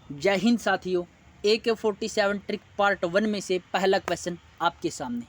जय हिंद साथियों, AK-47 trick part 1 में से पहला क्वेश्चन आपके सामने।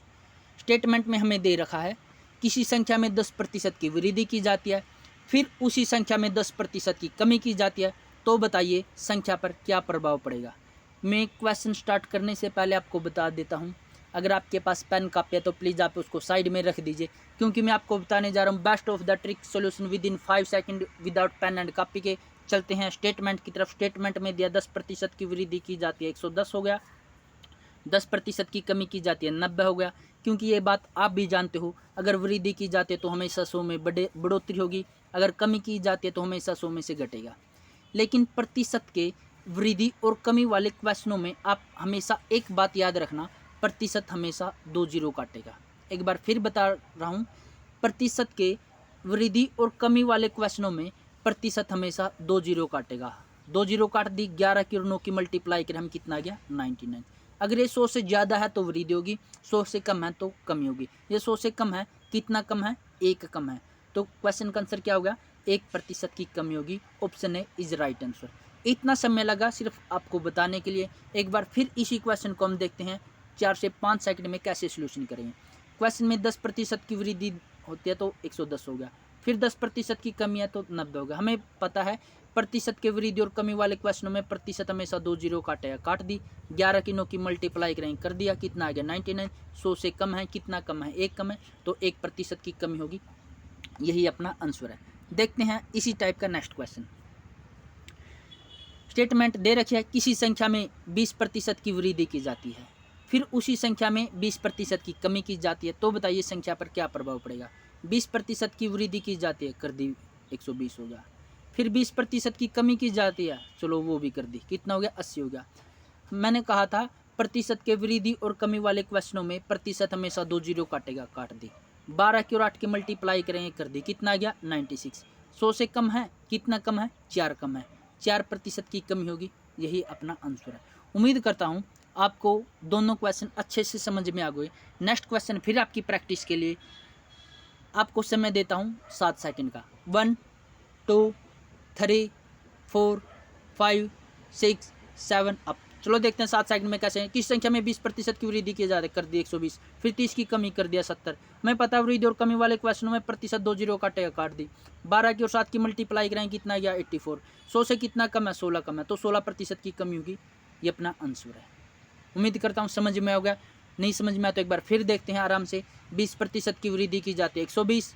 स्टेटमेंट में हमें दे रखा है किसी संख्या में 10% की वृद्धि की जाती है, फिर उसी संख्या में 10% की कमी की जाती है, तो बताइए संख्या पर क्या प्रभाव पड़ेगा। मैं क्वेश्चन स्टार्ट करने से पहले आपको बता देता हूँ, अगर आपके पास पेन कापी है तो प्लीज़ आप उसको साइड में रख दीजिए, क्योंकि मैं आपको बताने जा रहा हूँ best of the trick solution within 5 second without pen and copy के। चलते हैं स्टेटमेंट की तरफ। स्टेटमेंट में दिया 10% की वृद्धि की जाती है 110 हो गया, 10% की कमी की जाती है 90 हो गया। क्योंकि ये बात आप भी जानते हो, अगर वृद्धि की जाती है तो हमेशा 100 में बढ़ोतरी होगी, अगर कमी की जाती है तो हमेशा 100 में से घटेगा। लेकिन प्रतिशत के वृद्धि और कमी वाले क्वेश्चनों में आप हमेशा एक बात याद रखना, प्रतिशत हमेशा 2 जीरो काटेगा। एक बार फिर बता रहा हूँ, प्रतिशत के वृद्धि और कमी वाले क्वेश्चनों में प्रतिशत हमेशा 2 जीरो काटेगा। 2 जीरो काट दी, 11 की और 9 की मल्टीप्लाई करें हम कितना आ गया 99। अगर ये 100 से ज़्यादा है तो वृद्धि होगी, 100 से कम है तो कमी होगी। ये 100 से कम है, कितना कम है 1 कम है, तो क्वेश्चन का आंसर क्या होगा 1% की कमी होगी। Option A is right answer. इतना समय लगा सिर्फ आपको बताने के लिए। एक बार फिर इसी क्वेश्चन को हम देखते हैं 4 से 5 सेकंड में कैसे सोल्यूशन करेंगे। क्वेश्चन में 10% की वृद्धि होती है तो 110 हो गया, फिर 10% की कमी है तो 90 हो गया। हमें पता है प्रतिशत के वृद्धि और कमी वाले क्वेश्चनों में प्रतिशत हमेशा 2 जीरो काटेगा, काट दी। 11 की 9 की मल्टीप्लाई करेंगे, कर दिया, कितना आ गया 99। 100 से कम है, कितना कम है 1 कम है, तो 1% की कमी होगी। यही अपना आंसर है। देखते हैं इसी टाइप का नेक्स्ट क्वेश्चन। स्टेटमेंट दे रखी है किसी संख्या में 20% की वृद्धि की जाती है, फिर उसी संख्या में 20% की कमी की जाती है, तो बताइए संख्या पर क्या प्रभाव पड़ेगा। 20% की वृद्धि की जाती है, कर दी 120 हो गया, फिर 20% की कमी की जाती है, चलो वो भी कर दी, कितना हो गया 80 हो गया। मैंने कहा था प्रतिशत के वृद्धि और कमी वाले क्वेश्चनों में प्रतिशत हमेशा 2 जीरो काटेगा, काट दी। 12 की और 8 की मल्टीप्लाई करेंगे, कर दी, कितना आ गया 96। 100 से कम है, कितना कम है 4 कम है, 4% की कमी होगी। यही अपना आंसर है। उम्मीद करता हूँ आपको दोनों क्वेश्चन अच्छे से समझ में आ गए। नेक्स्ट क्वेश्चन फिर आपकी प्रैक्टिस के लिए आपको समय देता हूँ 7 सेकंड का। 1 2 3 4 5 6 7 अप। चलो देखते हैं 7 सेकंड में कैसे हैं। किस संख्या में 20% की वृद्धि की जाती है, कर दी 120, फिर 30 की कमी कर दिया 70। हमें पता है वृद्धि और कमी वाले क्वेश्चनों में प्रतिशत 2 जीरो काटेगा, काट दी। 12 की और 7 की मल्टीप्लाई करें, कितना गया 84। 100 से कितना कम है 16 कम है, तो 16% की कमी होगी। ये अपना आंसर है। उम्मीद करता हूँ समझ में आ गया। नहीं समझ में आया तो एक बार फिर देखते हैं आराम से। 20% की वृद्धि की जाती है 120,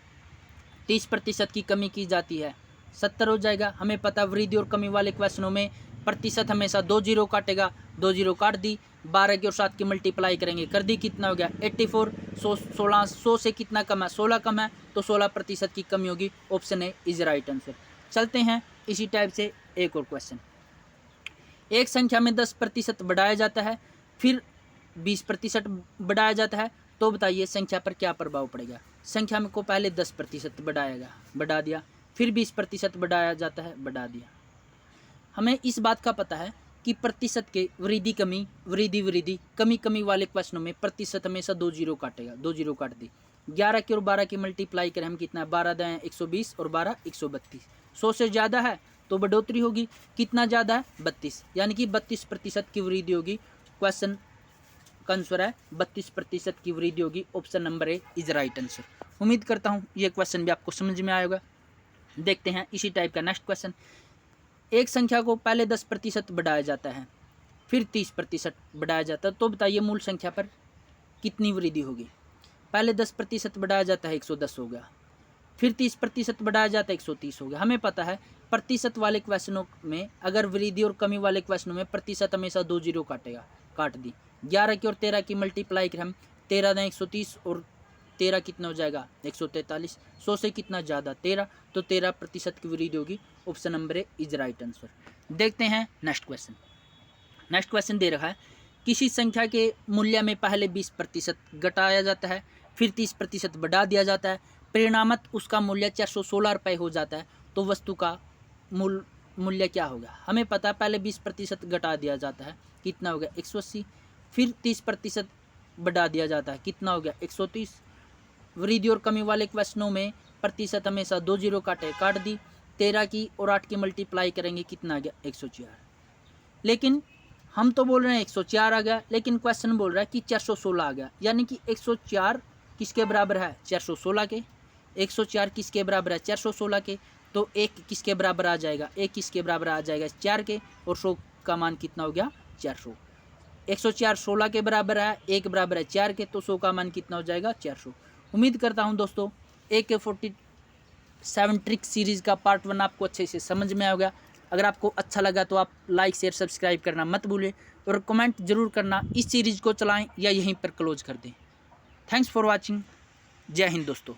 30% की कमी की जाती है 70 हो जाएगा। हमें पता वृद्धि और कमी वाले क्वेश्चनों में प्रतिशत हमेशा 2 जीरो काटेगा, 2 जीरो काट दी। 12 की और 7 की मल्टीप्लाई करेंगे, कर दी, कितना हो गया 84। 100 से कितना कम है 16 कम है, तो 16% की कमी होगी। Option A is right answer. चलते हैं इसी टाइप से एक और क्वेश्चन। एक संख्या में 10% बढ़ाया जाता है, फिर 20% बढ़ाया जाता है, तो बताइए संख्या पर क्या प्रभाव पड़ेगा। संख्या में को पहले 10% बढ़ाएगा, बढ़ा दिया, फिर 20% बढ़ाया जाता है, बढ़ा दिया। हमें इस बात का पता है कि प्रतिशत के वृद्धि कमी वृद्धि वृद्धि कमी कमी वाले क्वेश्चनों में प्रतिशत हमेशा 2 जीरो काटेगा, 2 जीरो काट दी। 11 की और 12 की मल्टीप्लाई करें हम, कितना है 12 दाएँ 120 और 12 132। 100 से ज़्यादा है तो बढ़ोतरी होगी, कितना ज़्यादा है 32, यानी कि 32% की वृद्धि होगी। क्वेश्चन का आंसर है 32% की वृद्धि होगी। Option number A is right answer. उम्मीद करता हूँ ये क्वेश्चन भी आपको समझ में आएगा। देखते हैं इसी टाइप का नेक्स्ट क्वेश्चन। एक संख्या को पहले 10% बढ़ाया जाता है, फिर 30% बढ़ाया जाता है, तो बताइए मूल संख्या पर कितनी वृद्धि होगी। पहले 10% बढ़ाया जाता है 110 हो गया, फिर 30% बढ़ाया जाता है 130 हो गया। हमें पता है प्रतिशत वाले क्वेश्चनों में अगर वृद्धि और कमी वाले क्वेश्चनों में प्रतिशत हमेशा 2 जीरो काटेगा, काट दी। 11 की और 13 की मल्टीप्लाई करें हम, 13 दाएँ 130 और 13 कितना हो जाएगा 143। 100 से कितना ज़्यादा 13, तो 13% की वृद्धि होगी। Option number A is right answer. देखते हैं नेक्स्ट क्वेश्चन। नेक्स्ट क्वेश्चन दे रखा है किसी संख्या के मूल्य में पहले 20% घटाया जाता है, फिर 30% बढ़ा दिया जाता है, परिणामत उसका मूल्य 416 रुपये हो जाता है, तो वस्तु का मूल्य क्या होगा। हमें पता है पहले 20% घटा दिया जाता है, कितना हो गया 180, फिर 30% बढ़ा दिया जाता है, कितना हो गया 130। वृद्धि और कमी वाले क्वेश्चनों में प्रतिशत हमेशा 2 जीरो काटे, काट दी। 13 की और 8 की मल्टीप्लाई करेंगे, कितना आ गया 104। लेकिन हम तो बोल रहे हैं 104 आ गया, लेकिन क्वेश्चन बोल रहा है कि 416 आ गया, यानी कि 104 किसके बराबर है? 416 के। 104 किसके बराबर है? 416 के। तो एक किसके बराबर आ जाएगा? एक किसके बराबर आ जाएगा? 4 के। और 100 का मान कितना हो गया? 400। 104 16 के बराबर है, एक बराबर है 4 के, तो 100 का मान कितना हो जाएगा? 400। उम्मीद करता हूं दोस्तों AK47 ट्रिक सीरीज़ का पार्ट 1 आपको अच्छे से समझ में आ गया। अगर आपको अच्छा लगा तो आप लाइक शेयर सब्सक्राइब करना मत भूलें और कमेंट जरूर करना इस सीरीज़ को चलाएं या यहीं पर क्लोज कर दें। Thanks for watching. जय हिंद दोस्तों।